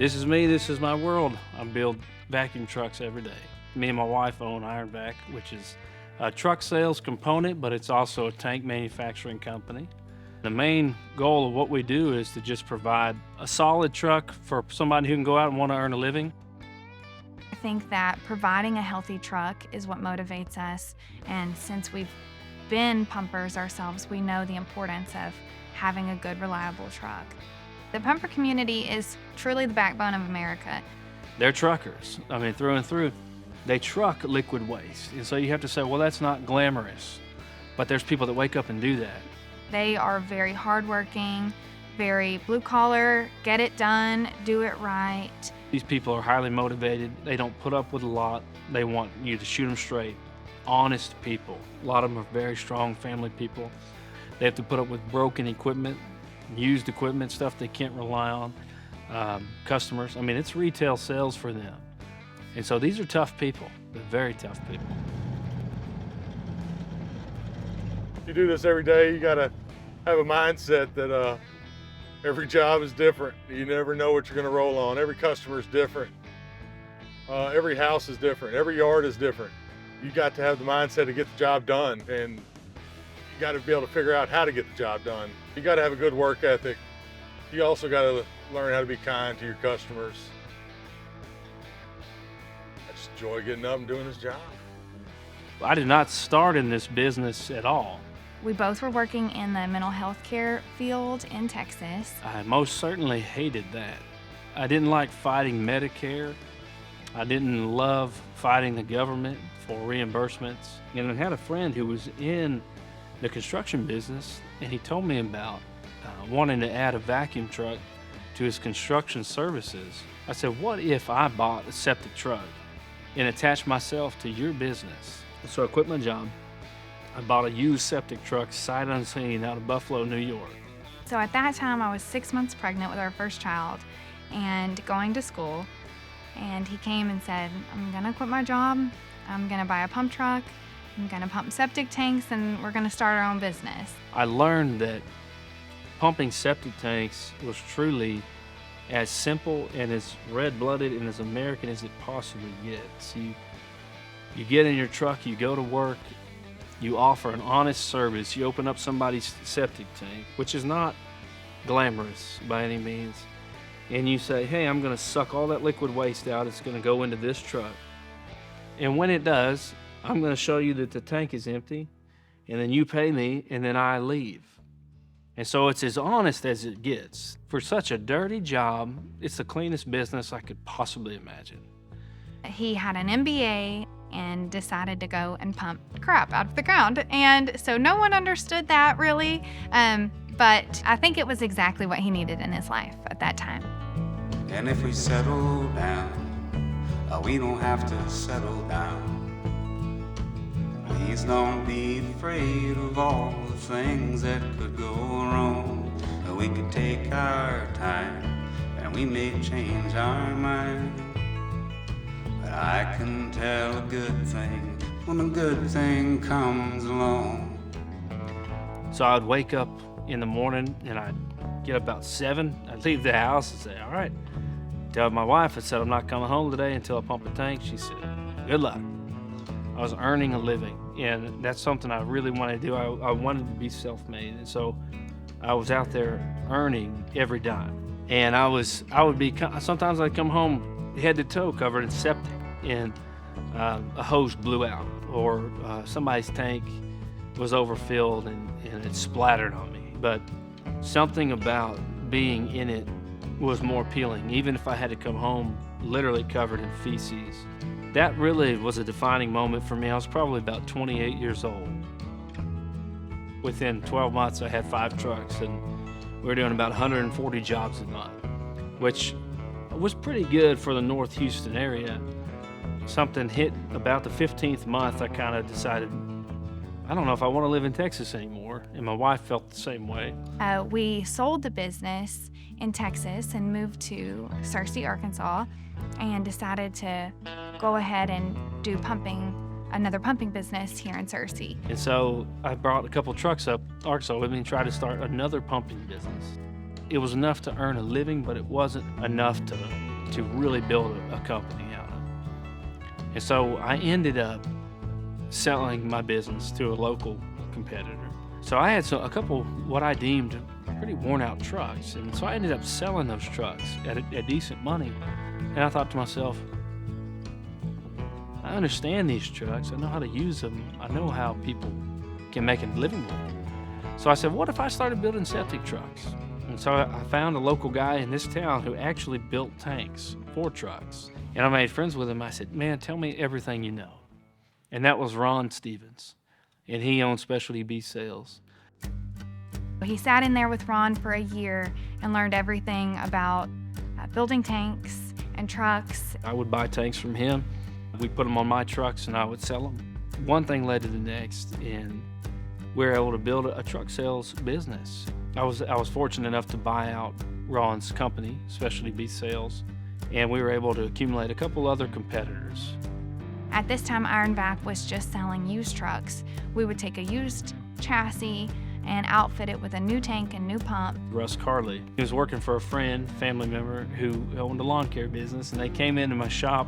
This is me, this is my world. I build vacuum trucks every day. Me and my wife own Iron-Vac, which is a truck sales component, but it's also a tank manufacturing company. The main goal of what we do is to just provide a solid truck for somebody who can go out and want to earn a living. I think that providing a healthy truck is what motivates us, and since we've been pumpers ourselves, we know the importance of having a good, reliable truck. The pumper community is truly the backbone of America. They're truckers, I mean, through and through. They truck liquid waste, and so you have to say, well, that's not glamorous, but there's people that wake up and do that. They are very hardworking, very blue collar, get it done, do it right. These people are highly motivated. They don't put up with a lot. They want you to shoot them straight. Honest people. A lot of them are very strong family people. They have to put up with broken equipment, used equipment, stuff they can't rely on. Customers, I mean, it's retail sales for them. And so these are tough people. They're very tough people. You do this every day, you gotta have a mindset that every job is different. You never know what you're gonna roll on. Every customer is different. Every house is different. Every yard is different. You got to have the mindset to get the job done, and you got to be able to figure out how to get the job done. You got to have a good work ethic. You also got to learn how to be kind to your customers. I just enjoy getting up and doing this job. I did not start in this business at all. We both were working in the mental health care field in Texas. I most certainly hated that. I didn't like fighting Medicare. I didn't love fighting the government for reimbursements. And I had a friend who was in the construction business, and he told me about wanting to add a vacuum truck to his construction services. I said, what if I bought a septic truck and attached myself to your business? So I quit my job. I bought a used septic truck, sight unseen, out of Buffalo, New York. So at that time, I was 6 months pregnant with our first child and going to school. And he came and said, I'm gonna quit my job, I'm gonna buy a pump truck, I'm gonna pump septic tanks, and we're gonna start our own business. I learned that pumping septic tanks was truly as simple and as red-blooded and as American as it possibly gets. You get in your truck, you go to work, you offer an honest service, you open up somebody's septic tank, which is not glamorous by any means, and you say, hey, I'm gonna suck all that liquid waste out, it's gonna go into this truck. And when it does, I'm gonna show you that the tank is empty, and then you pay me, and then I leave. And so it's as honest as it gets. For such a dirty job, it's the cleanest business I could possibly imagine. He had an MBA and decided to go and pump crap out of the ground. And so no one understood that really, but I think it was exactly what he needed in his life at that time. And if we settle down, we don't have to settle down. Please don't be afraid of all the things that could go wrong. We could take our time and we may change our mind. But I can tell a good thing when a good thing comes along. So I'd wake up in the morning and I'd get up about 7. I'd leave the house and say, all right. Tell my wife, I said, I'm not coming home today until I pump a tank. She said, good luck. I was earning a living, and that's something I really wanted to do. I wanted to be self-made, and so I was out there earning every dime. And sometimes I'd come home head to toe covered in septic, and a hose blew out, or somebody's tank was overfilled and it splattered on me. But something about being in it was more appealing, even if I had to come home literally covered in feces. That really was a defining moment for me. I was probably about 28 years old. Within 12 months, I had 5 trucks, and we were doing about 140 jobs a month, which was pretty good for the North Houston area. Something hit about the 15th month, I kind of decided, I don't know if I want to live in Texas anymore, and my wife felt the same way. We sold the business in Texas and moved to Searcy, Arkansas, and decided to go ahead and do another pumping business here in Searcy. And so I brought a couple trucks up Arkansas with me and tried to start another pumping business. It was enough to earn a living, but it wasn't enough to to really build a company out of. And so I ended up selling my business to a local competitor. So I had a couple what I deemed pretty worn out trucks. And so I ended up selling those trucks at a decent money. And I thought to myself, I understand these trucks. I know how to use them. I know how people can make a living with them. So I said, what if I started building septic trucks? And so I found a local guy in this town who actually built tanks for trucks. And I made friends with him. I said, man, tell me everything you know. And that was Ron Stevens. And he owned Specialty Beast Sales. He sat in there with Ron for a year and learned everything about building tanks and trucks. I would buy tanks from him. We put them on my trucks and I would sell them. One thing led to the next, and we were able to build a truck sales business. I was fortunate enough to buy out Ron's company, Specialty Beast Sales, and we were able to accumulate a couple other competitors. At this time, Iron-Vac was just selling used trucks. We would take a used chassis and outfit it with a new tank and new pump. Russ Carley, he was working for a friend, family member, who owned a lawn care business, and they came into my shop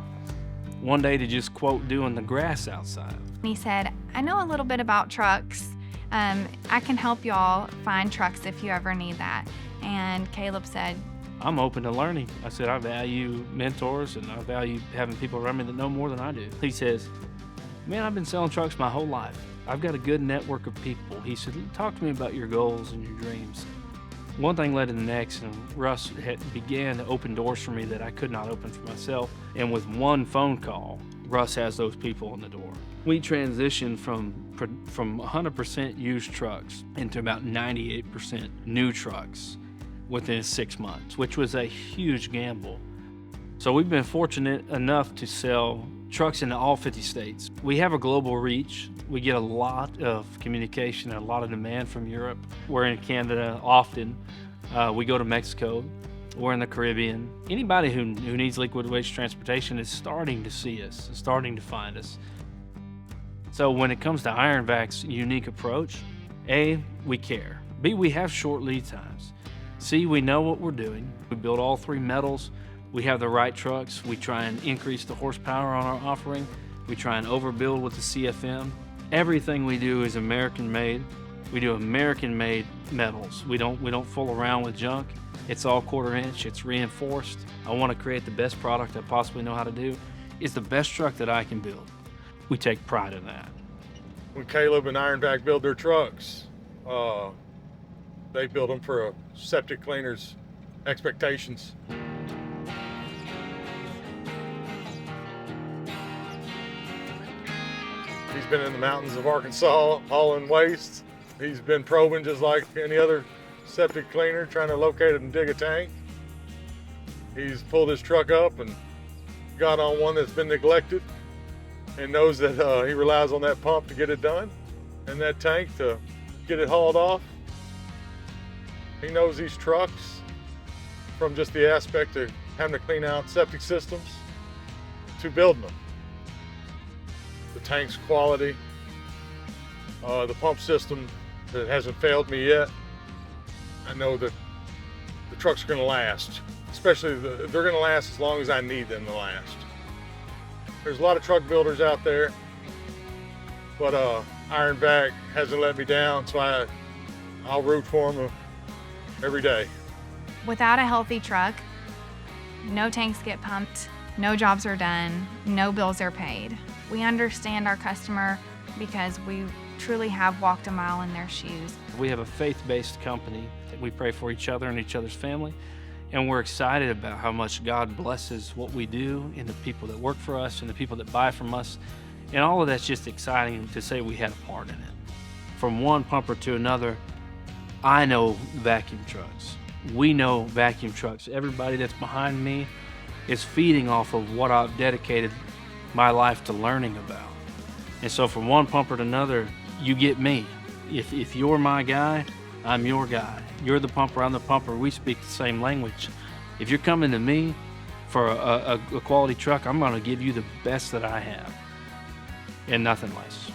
one day to just quote doing the grass outside. He said, I know a little bit about trucks. I can help y'all find trucks if you ever need that. And Caleb said, I'm open to learning. I said, I value mentors and I value having people around me that know more than I do. He says, man, I've been selling trucks my whole life. I've got a good network of people. He said, talk to me about your goals and your dreams. One thing led to the next, and Russ began to open doors for me that I could not open for myself. And with one phone call, Russ has those people on the door. We transitioned from 100% used trucks into about 98% new trucks within 6 months, which was a huge gamble. So we've been fortunate enough to sell trucks into all 50 states. We have a global reach. We get a lot of communication and a lot of demand from Europe. We're in Canada often. We go to Mexico. We're in the Caribbean. Anybody who needs liquid waste transportation is starting to see us, starting to find us. So when it comes to Iron-Vac's unique approach, A, we care. B, we have short lead times. C, we know what we're doing. We build all three metals. We have the right trucks. We try and increase the horsepower on our offering. We try and overbuild with the CFM. Everything we do is American made. We do American made metals. We don't fool around with junk. It's all 1/4 inch. It's reinforced. I want to create the best product I possibly know how to do. It's the best truck that I can build. We take pride in that. When Caleb and Iron-Vac build their trucks, they build them for a septic cleaner's expectations. He's been in the mountains of Arkansas hauling waste. He's been probing just like any other septic cleaner, trying to locate and dig a tank. He's pulled his truck up and got on one that's been neglected and knows that he relies on that pump to get it done and that tank to get it hauled off. He knows these trucks from just the aspect of having to clean out septic systems to building them. The tank's quality, the pump system that hasn't failed me yet. I know that the trucks are going to last, especially they're going to last as long as I need them to last. There's a lot of truck builders out there, but Iron-Vac hasn't let me down, so I'll root for them every day. Without a healthy truck, no tanks get pumped, no jobs are done, no bills are paid. We understand our customer because we truly have walked a mile in their shoes. We have a faith-based company that we pray for each other and each other's family, and we're excited about how much God blesses what we do and the people that work for us and the people that buy from us, and all of that's just exciting to say we had a part in it. From one pumper to another, I know vacuum trucks. We know vacuum trucks. Everybody that's behind me is feeding off of what I've dedicated my life to learning about. And so from one pumper to another, you get me. If you're my guy, I'm your guy. You're the pumper, I'm the pumper. We speak the same language. If you're coming to me for a quality truck, I'm going to give you the best that I have and nothing less.